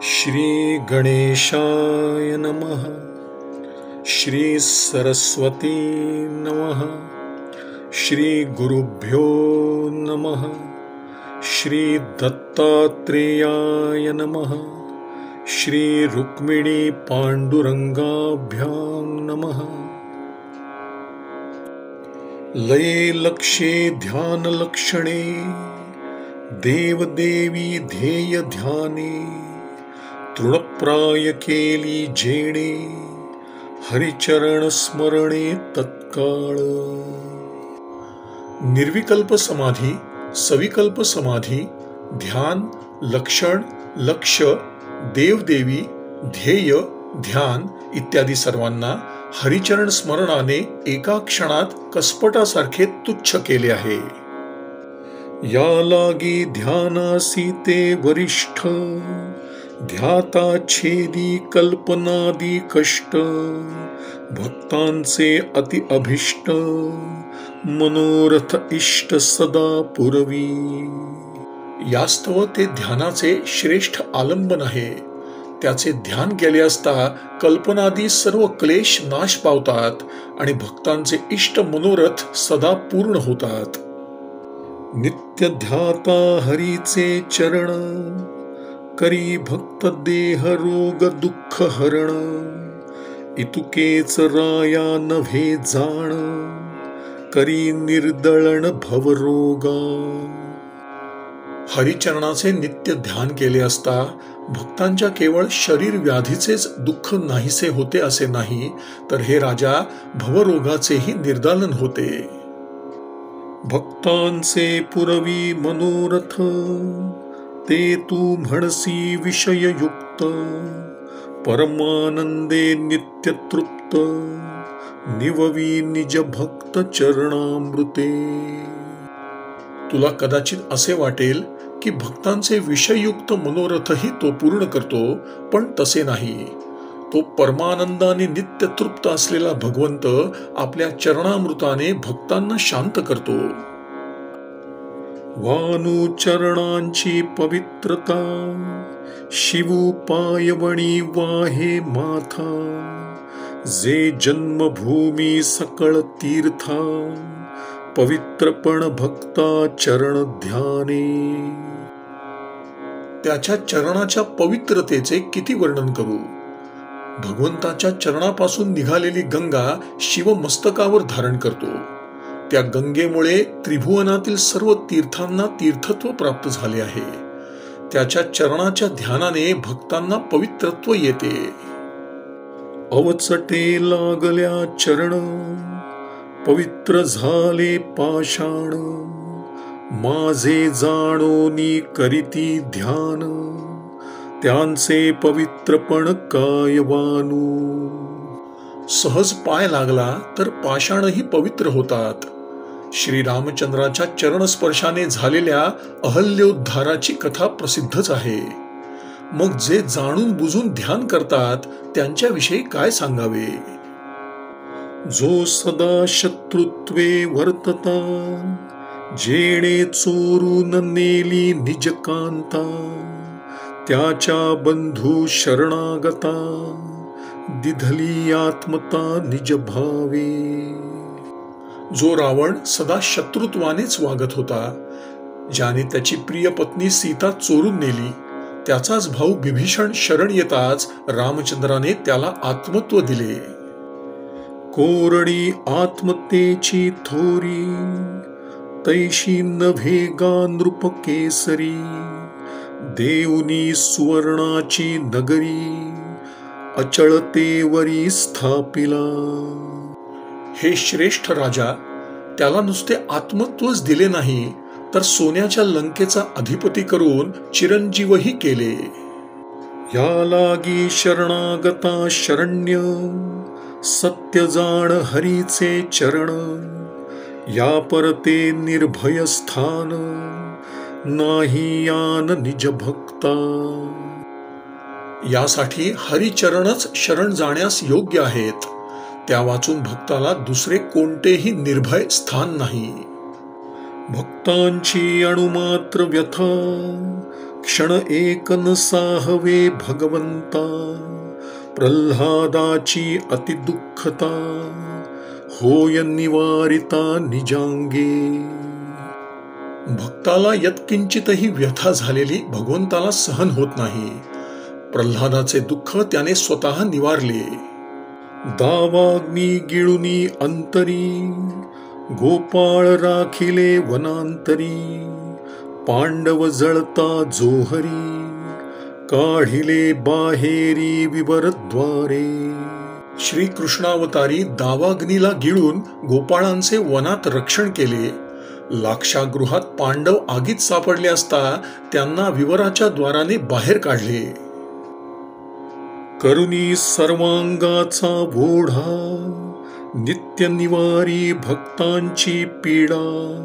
श्री गणेशाय नमः। श्री सरस्वती नमः। श्री गुरुभ्यो नमः। श्री दत्तात्रेयाय नमः। श्री रुक्मिणी पांडुरंगाभ्यां नमः। लये लक्षे ध्यान लक्षणे देवदेवी ध्येय ध्याने तृणप्राय केली जेणे हरिचरण स्मरणे तत्काळ। निर्विकल्प समाधी, सविकल्प समाधी, ध्यान, लक्षण, लक्ष, देवदेवी, ध्येय, ध्यान इत्यादी सर्वांना हरिचरण स्मरणाने एका क्षणात कसपटासारखे तुच्छ केले आहे। या लागी ध्यानासी ते वरिष्ठ ध्याता छेदी कल्पनादी कष्ट भक्तांचे अति अभिष्ट मनोरथ इष्ट सदा पुरवी। यास्तव ते ध्यानाचे श्रेष्ठ आलंबन आहे। त्याचे ध्यान केले असता कल्पनादी सर्व क्लेश नाश पावतात आणि भक्तांचे इष्ट मनोरथ सदा पूर्ण होतात। नित्य ध्याता हरीचे चरण करी भक्त देह रोग दुःख हरण इतुकेच राया नव्हे जाण करी निर्दळण भवरोगा। हरिचरणाचे नित्य ध्यान केले असता भक्तांच्या केवळ शरीर व्याधीचेच दुःख नाहीसे होते असे नाही, तर हे राजा भवरोगाचेही निर्दालन होते। भक्तांचे पुरवी मनोरथ ते तू म्हणसी विषययुक्त परमानंदे नित्य तृप्त निववी निज भक्त चरणामृते। तुला कदाचित असे वाटेल की भक्तांचे विषययुक्त मनोरथही तो पूर्ण करतो, पण तसे नाही। तो परमानंदाने नित्य तृप्त असलेला भगवंत आपल्या चरणामृताने भक्तांना शांत करतो। वानू चरणांची पवित्रता शिवू पायवणी वाहे माथा जे जन्मभूमी सकळ तीर्था पवित्रपण भक्ता चरण ध्याने। त्याच्या चरणाच्या पवित्रतेचे किती वर्णन करू। भगवंताच्या चरणापासून निघालेली गंगा शिव मस्तकावर धारण करतो। त्या गंगेमुळे त्रिभुवनातील सर्व तीर्थांना तीर्थत्व प्राप्त झाले आहे। त्याच्या चरणाच्या ध्यानाने भक्तांना पवित्रत्व येते। अवचटे लागल्या चरण पवित्र झाले पाषाण माझे जाणोनी करीती ध्यान त्यांचे पवित्रपण कायवानू। सहज पाय लागला तर पाषाणही पवित्र होतात। श्री रामचंद्राच्या चरणस्पर्शाने झालेल्या अहल्योद्धाराची कथा प्रसिद्धच आहे। मग जे जाणून बुजून ध्यान करतात त्यांच्याविषयी काय सांगावे। जो सदा शत्रुत्वे वर्तता जेणे चोरून नेली निजकांता त्याच्या बंधू शरणागता दिधली आत्मता निज भावे। जो रावण सदा शत्रुत्वानेच वागत होता, ज्याने त्याची प्रिय पत्नी सीता चोरून नेली, त्याचाच भाऊ विभीषण शरण येताच रामचंद्राने त्याला आत्मत्व दिले। कोरडी आत्मतेची थोरी तैशी नभे गा नृप केसरी देऊनी सुवर्णाची नगरी अचळतेवरी स्थापिला। हे श्रेष्ठ राजा, त्याला नुसते आत्मत्वच दिले नाही, तर सोन्याच्या लंकेचा अधिपती करून चिरंजीवही केले। या लागी शरणागता शरण्य सत्य जाण हरीचे चरण या परते निर्भय स्थान नाही यान निज भक्ता। यासाठी हरिचरणच शरण जाण्यास योग्य आहेत। त्या वाचून भक्ताला दुसरे कोणतेही निर्भय स्थान नाही। भक्तांची अणुमात्र व्यथा क्षण एक न साहवे भगवंता, प्रल्हादाची अति दुःखता, होय निवारिता निजांगे. भक्ताला यत्किंचितही व्यथा झालेली भगवंताला सहन होत नाही. प्रल्हादाचे दुःख त्याने स्वतः निवारले. दावाग्नी गिळुनी अंतरी, गोपाळ राखिले वनांतरी, पांडव जळता जोहरी, काढिले बाहेरी विवरद्वारे. श्रीकृष्णावतारी दावाग्नीला गिळून गोपाळांचे वनात रक्षण केले. लाक्षागृहात पांडव आगीत सापडले असता त्यांना विवराच्या द्वाराने बाहेर काढले. करुणी सर्वांगाचा ओढा, नित्य निवारी भक्तांची पीडा,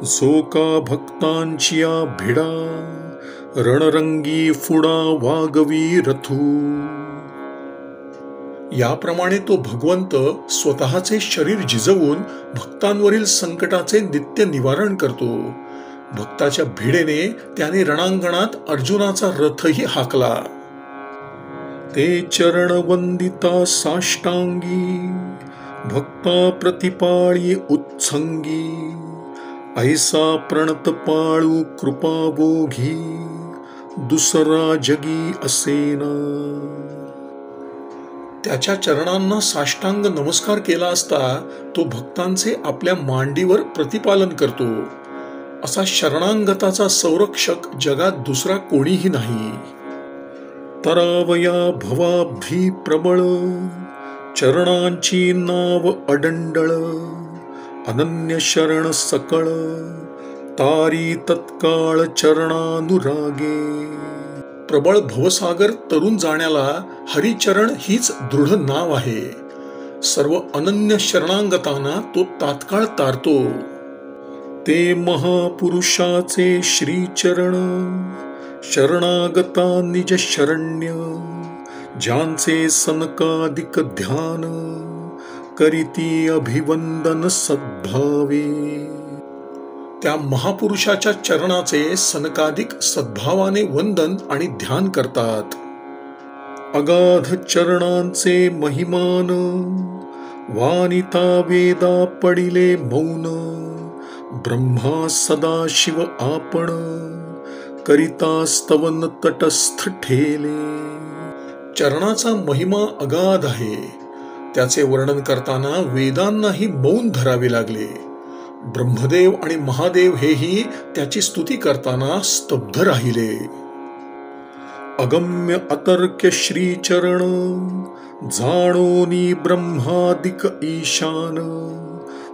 जो का भक्तांची भिडा, रणरंगी फुडा वागवी रथू. याप्रमाणे तो भगवंत स्वतःचे शरीर झिजवून भक्तांवरील संकटाचे नित्य निवारण करतो. भक्ताच्या भिडेने त्याने रणांगणात अर्जुनाचा रथही हाकला. ते चरण वंदिता साष्टांगी, भक्ता प्रतिपाळी उत्संगी, ऐसा प्रणत पाळू कृपाबोघी, दुसरा जगी असेना. त्याच्या चरणांना साष्टांग नमस्कार केला असता तो भक्तांचे आपल्या मांडीवर प्रतिपालन करतो. असा शरणांगताचा संरक्षक जगात दुसरा कोणीही नाही. तरावया भवाब्धी प्रबळ, चरणांची नाव अडंडळ, अनन्य शरण सकळ, तारी तत्काळ चरणानुरागे. प्रबळ भवसागर तरुण जाण्याला हरिचरण हीच दृढ नाव आहे. सर्व अनन्य शरणांगतांना तो तात्काळ तारतो. ते महापुरुषाचे श्रीचरण, शरणागता निज शरण्य, ज्यांचे सनकादिक ध्यान, करीती अभिवंदन सद्भावे. त्या महापुरुषाच्या चरणाचे सनकादिक सद्भावाने वंदन आणि ध्यान करतात. अगाध चरणांचे महिमान, वानिता वेदा पडिले मौन, ब्रह्मा सदाशिव आपण, करिता स्तवन तटस्थ ठेले. चरणाचा महिमा अगाध आहे. त्याचे वर्णन करताना वेदांनाही मौन धरावे लागले. ब्रह्मदेव आणि महादेव हेही त्याची स्तुती करताना स्तब्ध राहिले. अगम्य अतर्क्य श्रीचरण, जाणोनी ब्रह्मादिक ईशान,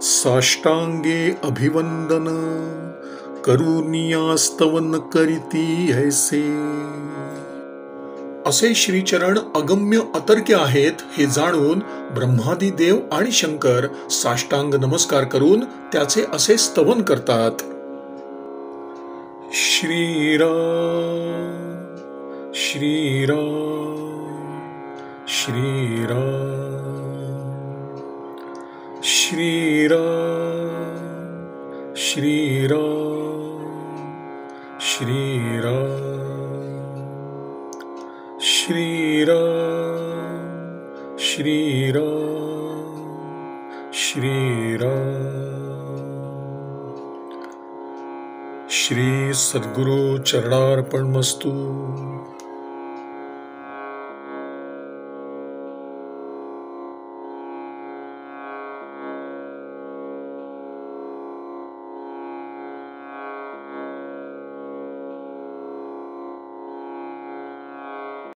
साष्टांगे अभिवंदन, करुनिया स्तवन करीती ऐसे. असे श्रीचरण अगम्य अतर्क्य आहेत हे जाणून ब्रह्मादी देव आणि शंकर साष्टांग नमस्कार करून त्याचे असे स्तवन करतात. श्रीराम श्रीराम श्रीराम श्रीराम श्रीराम श्रीराम श्रीराम श्रीराम श्रीराम. श्री सद्गुरु चरणार्पणमस्तु.